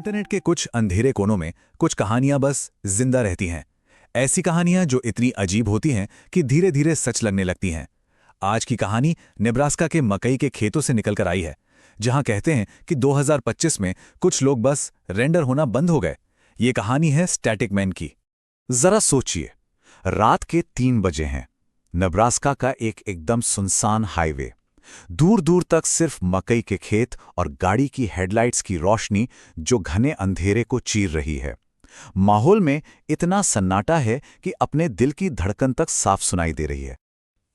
Internet के कुछ अंधेरे कोनों में कुछ कहानियां बस जिंदा रहती हैं। ऐसी कहानियां जो इतनी अजीब होती हैं कि धीरे धीरे सच लगने लगती हैं। आज की कहानी नेब्रास्का के मकई के खेतों से निकलकर आई है, जहां कहते हैं कि 2025 में कुछ लोग बस रेंडर होना बंद हो गए। ये कहानी है स्टैटिक मैन की। जरा सोचिए, रात के 3 बजे हैं। नेब्रास्का का एक एकदम सुनसान हाईवे। दूर दूर तक सिर्फ मकई के खेत और गाड़ी की हेडलाइट्स की रोशनी जो घने अंधेरे को चीर रही है। माहौल में इतना सन्नाटा है कि अपने दिल की धड़कन तक साफ सुनाई दे रही है।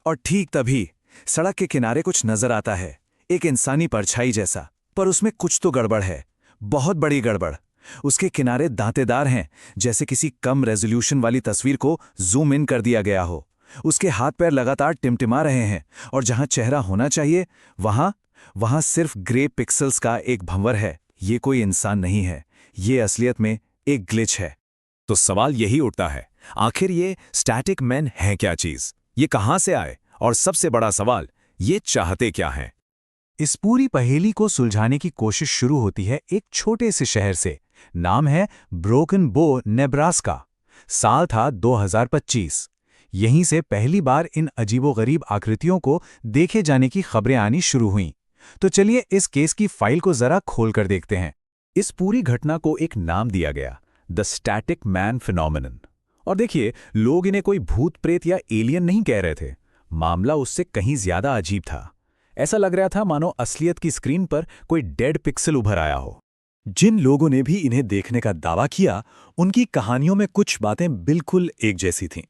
और ठीक तभी सड़क के किनारे कुछ नजर आता है, एक इंसानी परछाई जैसा। पर उसमें कुछ तो गड़बड़ है, बहुत बड़ी गड़बड़। उसके किनारे दांतेदार हैं, जैसे किसी कम रेजोल्यूशन वाली तस्वीर को जूम इन कर दिया गया हो। उसके हाथ पैर लगातार टिमटिमा रहे हैं, और जहां चेहरा होना चाहिए वहां सिर्फ ग्रे पिक्सल्स का एक भंवर है। ये कोई इंसान नहीं है, ये असलियत में एक ग्लिच है। तो सवाल यही उठता है, आखिर ये स्टैटिक मैन है क्या चीज? ये कहां से आए? और सबसे बड़ा सवाल, ये चाहते क्या हैं? इस पूरी पहेली को सुलझाने की कोशिश शुरू होती है एक छोटे से शहर से। नाम है ब्रोकन बो, नेब्रास्का। साल था 2025। यहीं से पहली बार इन अजीबोगरीब आकृतियों को देखे जाने की खबरें आनी शुरू हुईं। तो चलिए इस केस की फाइल को जरा खोलकर देखते हैं। इस पूरी घटना को एक नाम दिया गया, द स्टैटिक मैन फिनोमेनन। और देखिए, लोग इन्हें कोई भूत प्रेत या एलियन नहीं कह रहे थे। मामला उससे कहीं ज्यादा अजीब था। ऐसा लग रहा था मानो असलियत की स्क्रीन पर कोई डेड पिक्सल उभर आया हो। जिन लोगों ने भी इन्हें देखने का दावा किया, उनकी कहानियों में कुछ बातें बिल्कुल एक जैसी थीं।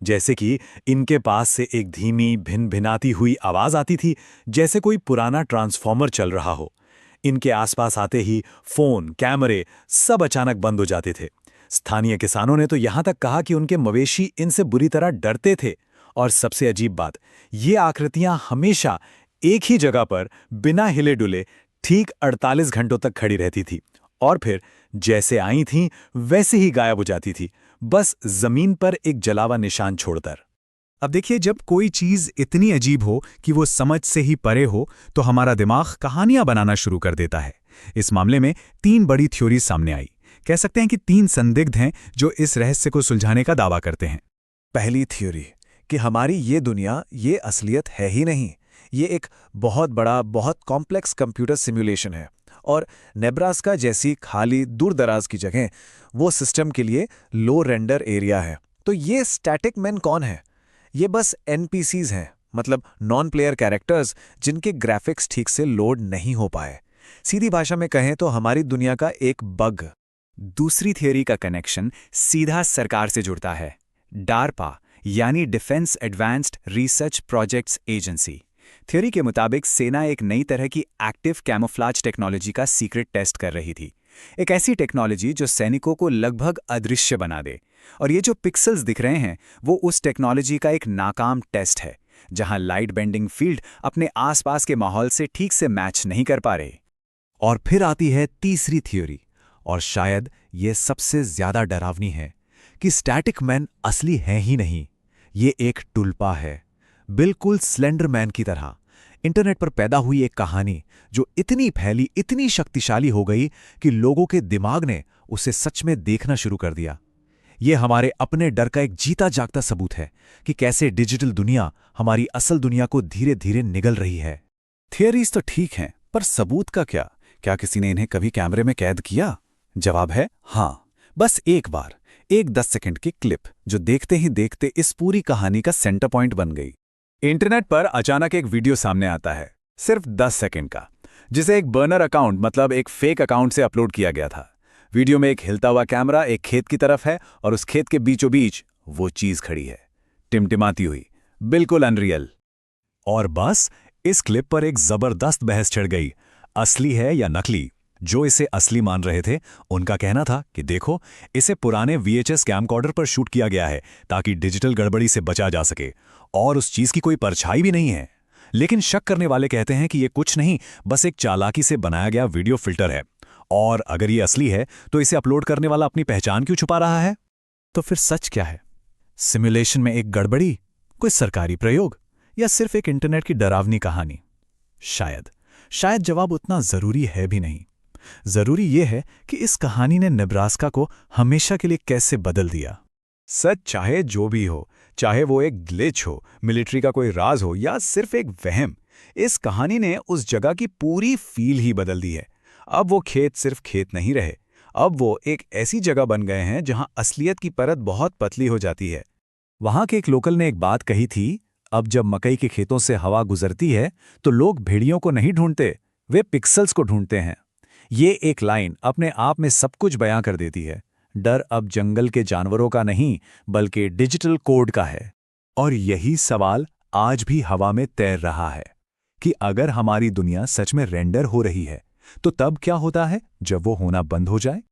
जैसे कि इनके पास से एक धीमी भिनभिनाती हुई आवाज आती थी, जैसे कोई पुराना ट्रांसफॉर्मर चल रहा हो। इनके आसपास आते ही फोन, कैमरे सब अचानक बंद हो जाते थे। स्थानीय किसानों ने तो यहां तक कहा कि उनके मवेशी इनसे बुरी तरह डरते थे। और सबसे अजीब बात, ये आकृतियां हमेशा एक ही जगह पर बिना हिले डुले ठीक 48 घंटों तक खड़ी रहती थी, और फिर जैसे आई थीं वैसे ही गायब हो जाती थी, बस जमीन पर एक जलावा निशान छोड़कर। अब देखिए, जब कोई चीज इतनी अजीब हो कि वो समझ से ही परे हो, तो हमारा दिमाग कहानियां बनाना शुरू कर देता है। इस मामले में 3 बड़ी थ्योरी सामने आई। कह सकते हैं कि 3 संदिग्ध हैं जो इस रहस्य को सुलझाने का दावा करते हैं। पहली थ्योरी कि हमारी ये दुनिया, ये असलियत है ही नहीं, ये एक बहुत बड़ा, बहुत कॉम्प्लेक्स कंप्यूटर सिमुलेशन है। और नेब्रास्का जैसी खाली दूर-दराज की जगह वो सिस्टम के लिए लो रेंडर एरिया है। तो ये स्टैटिक मैन कौन है? ये बस एनपीसीज हैं, मतलब नॉन प्लेयर कैरेक्टर्स जिनके ग्राफिक्स ठीक से लोड नहीं हो पाए। सीधी भाषा में कहें तो हमारी दुनिया का एक बग। दूसरी थियरी का कनेक्शन सीधा सरकार से जुड़ता है। डारपा यानी defence advanced research projects agency. Theory के मुताबिक सेना एक नई तरह की एक्टिव कैमोफ्लाज टेक्नोलॉजी का सीक्रेट टेस्ट कर रही थी। एक ऐसी टेक्नोलॉजी जो सैनिकों को लगभग अदृश्य बना दे। और ये जो पिक्सल्स दिख रहे हैं, वो उस टेक्नोलॉजी का एक नाकाम टेस्ट है, जहां लाइट बेंडिंग फील्ड अपने आसपास के माहौल से ठीक से मैच नहीं कर पा रहे। और फिर आती है तीसरी थ्योरी, और शायद ये सबसे ज्यादा डरावनी है, कि स्टैटिक मैन असली है ही नहीं, ये एक टुल्पा है, बिल्कुल स्लेंडर मैन की तरह। इंटरनेट पर पैदा हुई एक कहानी जो इतनी फैली, इतनी शक्तिशाली हो गई कि लोगों के दिमाग ने उसे सच में देखना शुरू कर दिया। ये हमारे अपने डर का एक जीता जागता सबूत है कि कैसे डिजिटल दुनिया हमारी असल दुनिया को धीरे धीरे निगल रही है। थियरीज तो ठीक हैं, पर सबूत का क्या? क्या किसी ने इन्हें कभी कैमरे में कैद किया? जवाब है हाँ, बस एक बार। एक 10 सेकंड की क्लिप जो देखते ही देखते इस पूरी कहानी का सेंटर पॉइंट बन गई। इंटरनेट पर अचानक एक वीडियो सामने आता है, सिर्फ 10 सेकंड का, जिसे एक बर्नर अकाउंट, मतलब एक फेक अकाउंट से अपलोड किया गया था। वीडियो में एक हिलता हुआ कैमरा एक खेत की तरफ है, और उस खेत के बीचों बीच वो चीज खड़ी है, टिमटिमाती हुई, बिल्कुल अनरियल। और बस इस क्लिप पर एक जबरदस्त बहस छिड़ गई, असली है या नकली। जो इसे असली मान रहे थे, उनका कहना था कि देखो, इसे पुराने VHS कैमकॉर्डर पर शूट किया गया है ताकि डिजिटल गड़बड़ी से बचा जा सके, और उस चीज की कोई परछाई भी नहीं है। लेकिन शक करने वाले कहते हैं कि ये कुछ नहीं, बस एक चालाकी से बनाया गया वीडियो फिल्टर है। और अगर ये असली है, तो इसे अपलोड करने वाला अपनी पहचान क्यों छुपा रहा है? तो फिर सच क्या है? सिमुलेशन में एक गड़बड़ी, कोई सरकारी प्रयोग, या सिर्फ एक इंटरनेट की डरावनी कहानी? शायद जवाब उतना जरूरी है भी नहीं। जरूरी ये है कि इस कहानी ने नेब्रास्का को हमेशा के लिए कैसे बदल दिया। सच चाहे जो भी हो, चाहे वो एक ग्लिच हो, मिलिट्री का कोई राज हो या सिर्फ एक वहम, इस कहानी ने उस जगह की पूरी फील ही बदल दी है। अब वो खेत सिर्फ खेत नहीं रहे, अब वो एक ऐसी जगह बन गए हैं जहां असलियत की परत बहुत पतली हो जाती है। वहां के एक लोकल ने एक बात कही थी, अब जब मकई के खेतों से हवा गुजरती है तो लोग भेड़ियों को नहीं ढूंढते, वे पिक्सल्स को ढूंढते हैं। ये एक लाइन अपने आप में सब कुछ बयां कर देती है। डर अब जंगल के जानवरों का नहीं, बल्कि डिजिटल कोड का है। और यही सवाल आज भी हवा में तैर रहा है कि अगर हमारी दुनिया सच में रेंडर हो रही है, तो तब क्या होता है जब वो होना बंद हो जाए।